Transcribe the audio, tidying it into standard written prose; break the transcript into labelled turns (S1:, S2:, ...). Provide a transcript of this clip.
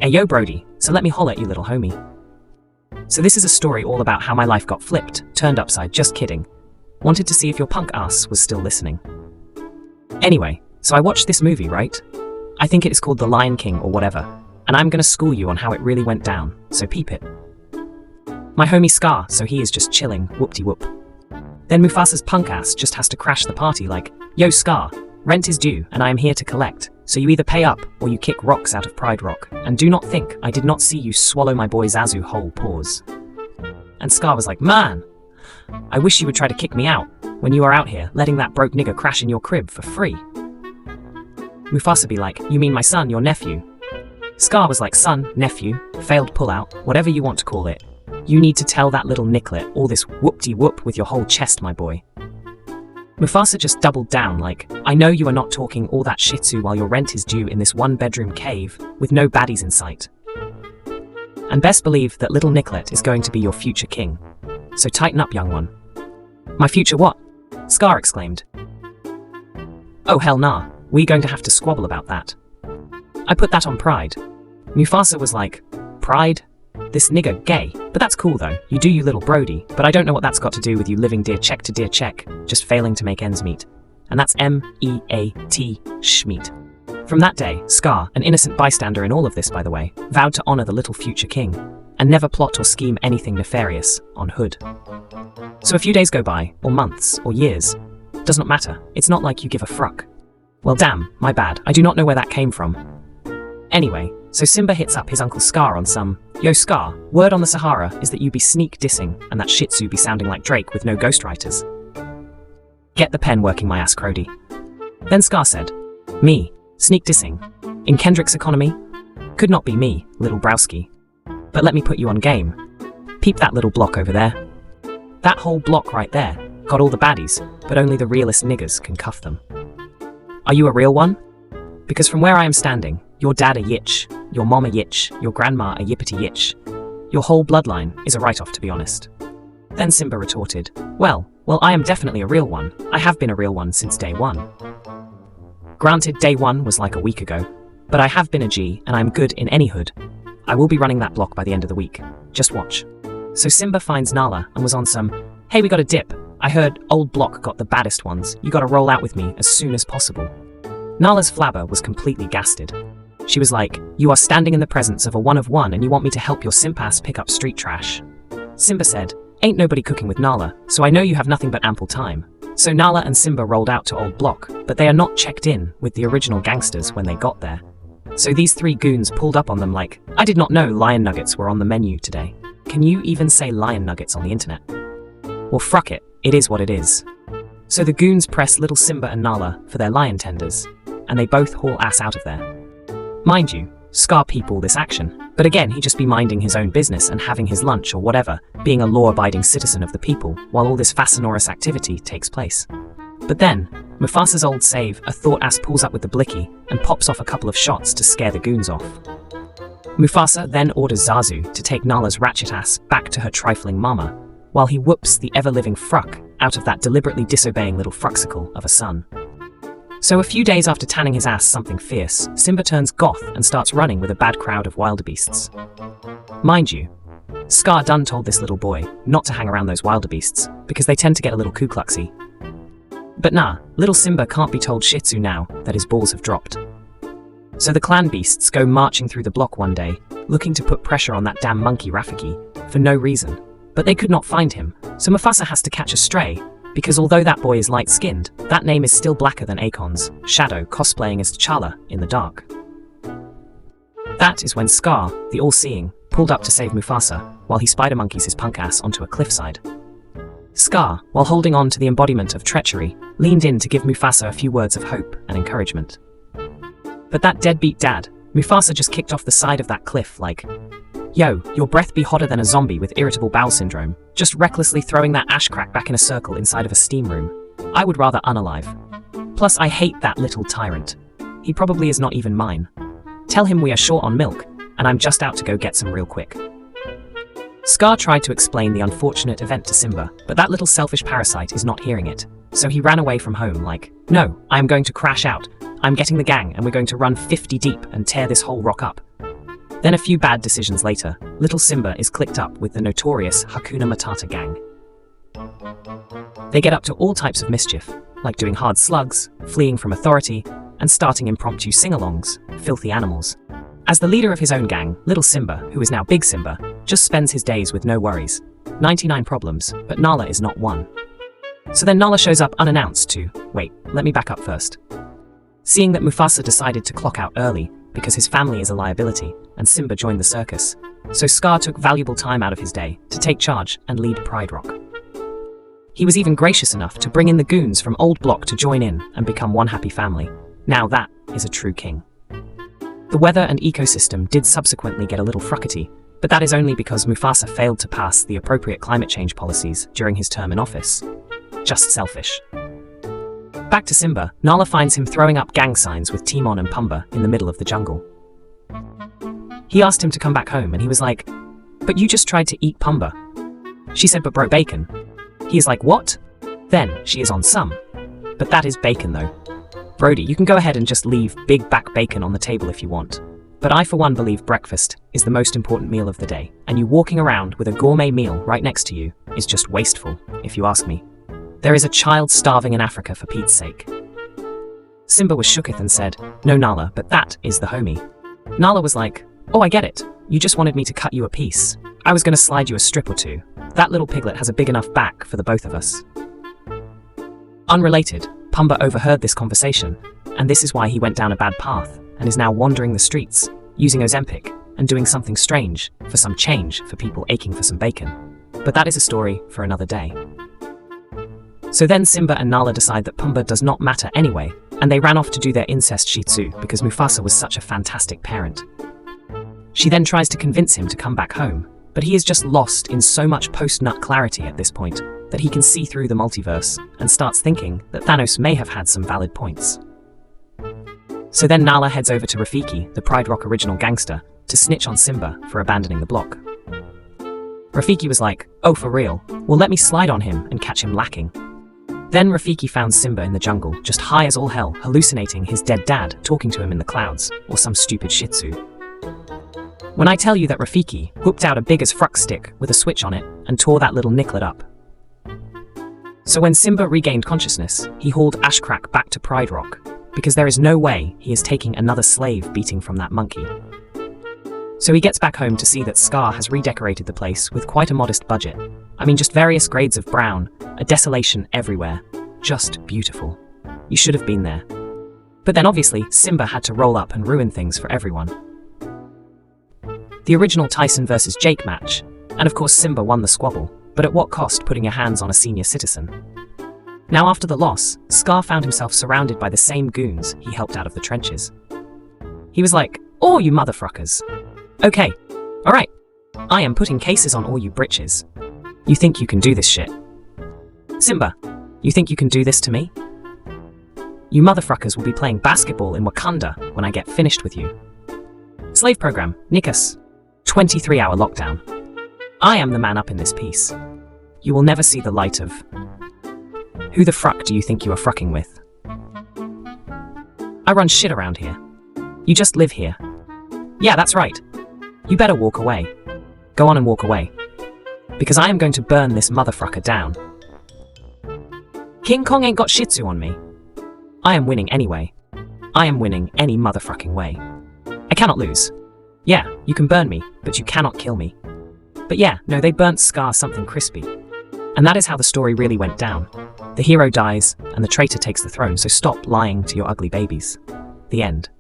S1: Ayo Brody, so let me holler at you little homie. So this is a story all about how my life got flipped, turned upside, just kidding. Wanted to see if your punk ass was still listening. Anyway, so I watched this movie, right? I think it is called The Lion King or whatever, and I'm gonna school you on how it really went down, so peep it. My homie Scar, so he is just chilling, whoop-de-whoop. Then Mufasa's punk ass just has to crash the party like, yo Scar, rent is due and I am here to collect, so you either pay up or you kick rocks out of Pride Rock, and do not think I did not see you swallow my boy Zazu whole pause. And Scar was like, man, I wish you would try to kick me out when you are out here letting that broke nigger crash in your crib for free. Mufasa be like, you mean my son, your nephew? Scar was like, son, nephew, failed pullout, whatever you want to call it. You need to tell that little nicklet all this whoop-de-whoop with your whole chest, my boy. Mufasa just doubled down like, I know you are not talking all that shitsu while your rent is due in this one-bedroom cave with no baddies in sight. And best believe that little Nicklet is going to be your future king. So tighten up, young one. My future what? Scar exclaimed. Oh hell nah, we going to have to squabble about that. I put that on Pride. Mufasa was like, Pride? This nigger gay, but that's cool though, you do you little Brody, but I don't know what that's got to do with you living dear check to dear check, just failing to make ends meet. And that's M-E-A-T, Schmeat. From that day, Scar, an innocent bystander in all of this by the way, vowed to honor the little future king, and never plot or scheme anything nefarious on Hood. So a few days go by, or months, or years, does not matter, it's not like you give a fruck. Well damn, my bad, I do not know where that came from. Anyway, so Simba hits up his uncle Scar on some, yo Scar, word on the Sahara is that you be sneak dissing and that Shih Tzu be sounding like Drake with no ghostwriters. Get the pen working my ass Crody. Then Scar said, me, sneak dissing, in Kendrick's economy? Could not be me, little browski. But let me put you on game. Peep that little block over there. That whole block right there, got all the baddies, but only the realest niggers can cuff them. Are you a real one? Because from where I am standing, your dad a yitch, your mom a yitch, your grandma a yippity yitch. Your whole bloodline is a write-off, to be honest. Then Simba retorted, well, I am definitely a real one. I have been a real one since day one. Granted, day one was like a week ago, but I have been a G and I'm good in any hood. I will be running that block by the end of the week. Just watch. So Simba finds Nala and was on some, hey, we got a dip. I heard old block got the baddest ones. You gotta roll out with me as soon as possible. Nala's flabber was completely gasted. She was like, you are standing in the presence of a one of one and you want me to help your simp ass pick up street trash. Simba said, ain't nobody cooking with Nala, so I know you have nothing but ample time. So Nala and Simba rolled out to Old Block, but they are not checked in with the original gangsters when they got there. So these three goons pulled up on them like, I did not know lion nuggets were on the menu today. Can you even say lion nuggets on the internet? Well fruck it, it is what it is. So the goons press little Simba and Nala for their lion tenders, and they both haul ass out of there. Mind you, Scar peep all this action, but again he just be minding his own business and having his lunch or whatever, being a law-abiding citizen of the people, while all this fascinorous activity takes place. But then, Mufasa's old save, a thought-ass pulls up with the blicky, and pops off a couple of shots to scare the goons off. Mufasa then orders Zazu to take Nala's ratchet ass back to her trifling mama, while he whoops the ever-living fruck out of that deliberately disobeying little fruxicle of a son. So a few days after tanning his ass something fierce, Simba turns goth and starts running with a bad crowd of wildebeests. Mind you, Scar done told this little boy not to hang around those wildebeests, because they tend to get a little Ku Kluxy. But nah, little Simba can't be told Shih Tzu now that his balls have dropped. So the clan beasts go marching through the block one day, looking to put pressure on that damn monkey Rafiki, for no reason. But they could not find him, so Mufasa has to catch a stray, because although that boy is light-skinned, that name is still blacker than Akon's Shadow cosplaying as T'Challa in the dark. That is when Scar, the all-seeing, pulled up to save Mufasa, while he spider-monkeys his punk ass onto a cliffside. Scar, while holding on to the embodiment of treachery, leaned in to give Mufasa a few words of hope and encouragement. But that deadbeat dad, Mufasa just kicked off the side of that cliff like, yo, your breath be hotter than a zombie with irritable bowel syndrome, just recklessly throwing that ash crack back in a circle inside of a steam room. I would rather unalive. Plus, I hate that little tyrant. He probably is not even mine. Tell him we are short on milk, and I'm just out to go get some real quick. Scar tried to explain the unfortunate event to Simba, but that little selfish parasite is not hearing it. So he ran away from home like, no, I am going to crash out. I'm getting the gang and we're going to run 50 deep and tear this whole rock up. Then a few bad decisions later, little Simba is clicked up with the notorious Hakuna Matata gang. They get up to all types of mischief, like doing hard slugs, fleeing from authority, and starting impromptu sing-alongs, filthy animals. As the leader of his own gang, little Simba, who is now Big Simba, just spends his days with no worries. 99 problems, but Nala is not one. So then Nala shows up unannounced to, wait, let me back up first. Seeing that Mufasa decided to clock out early because his family is a liability, and Simba joined the circus, so Scar took valuable time out of his day to take charge and lead Pride Rock. He was even gracious enough to bring in the goons from Old Block to join in and become one happy family. Now that is a true king. The weather and ecosystem did subsequently get a little fruckety, but that is only because Mufasa failed to pass the appropriate climate change policies during his term in office. Just selfish. Back to Simba, Nala finds him throwing up gang signs with Timon and Pumbaa in the middle of the jungle. He asked him to come back home and he was like, "But you just tried to eat Pumbaa." She said, "But bro, bacon." He is like, "What?" Then she is on some. "But that is bacon though. Brody, you can go ahead and just leave big back bacon on the table if you want. But I for one believe breakfast is the most important meal of the day, and you walking around with a gourmet meal right next to you is just wasteful, if you ask me. There is a child starving in Africa for Pete's sake." Simba was shooketh and said, "No Nala, but that is the homie." Nala was like, "Oh, I get it. You just wanted me to cut you a piece. I was going to slide you a strip or two. That little piglet has a big enough back for the both of us." Unrelated, Pumbaa overheard this conversation, and this is why he went down a bad path and is now wandering the streets, using Ozempic and doing something strange for some change for people aching for some bacon. But that is a story for another day. So then Simba and Nala decide that Pumbaa does not matter anyway, and they ran off to do their incest shih tzu because Mufasa was such a fantastic parent. She then tries to convince him to come back home, but he is just lost in so much post-nut clarity at this point that he can see through the multiverse and starts thinking that Thanos may have had some valid points. So then Nala heads over to Rafiki, the Pride Rock original gangster, to snitch on Simba for abandoning the block. Rafiki was like, "Oh, for real? Well, let me slide on him and catch him lacking." Then Rafiki found Simba in the jungle, just high as all hell, hallucinating his dead dad talking to him in the clouds, or some stupid shih tzu. When I tell you that Rafiki whooped out a big as fruck stick with a switch on it and tore that little nicklet up. So when Simba regained consciousness, he hauled Ashcrack back to Pride Rock, because there is no way he is taking another slave beating from that monkey. So he gets back home to see that Scar has redecorated the place with quite a modest budget. I mean, just various grades of brown, a desolation everywhere. Just beautiful. You should have been there. But then obviously, Simba had to roll up and ruin things for everyone. The original Tyson versus Jake match, and of course Simba won the squabble, but at what cost putting your hands on a senior citizen? Now after the loss, Scar found himself surrounded by the same goons he helped out of the trenches. He was like, "Oh, you motherfuckers. Okay, alright, I am putting cases on all you britches. You think you can do this shit? Simba, you think you can do this to me? You motherfuckers will be playing basketball in Wakanda when I get finished with you. Slave program, Nikas. 23-hour lockdown. I am the man up in this piece. You will never see the light of... Who the fruck do you think you are frucking with? I run shit around here. You just live here. Yeah, that's right. You better walk away. Go on and walk away. Because I am going to burn this motherfucker down. King Kong ain't got shih tzu on me. I am winning anyway. I am winning any motherfucking way. I cannot lose. Yeah, you can burn me, but you cannot kill me. But yeah, no, they burnt Scar something crispy. And that is how the story really went down. The hero dies, and the traitor takes the throne, so stop lying to your ugly babies. The end.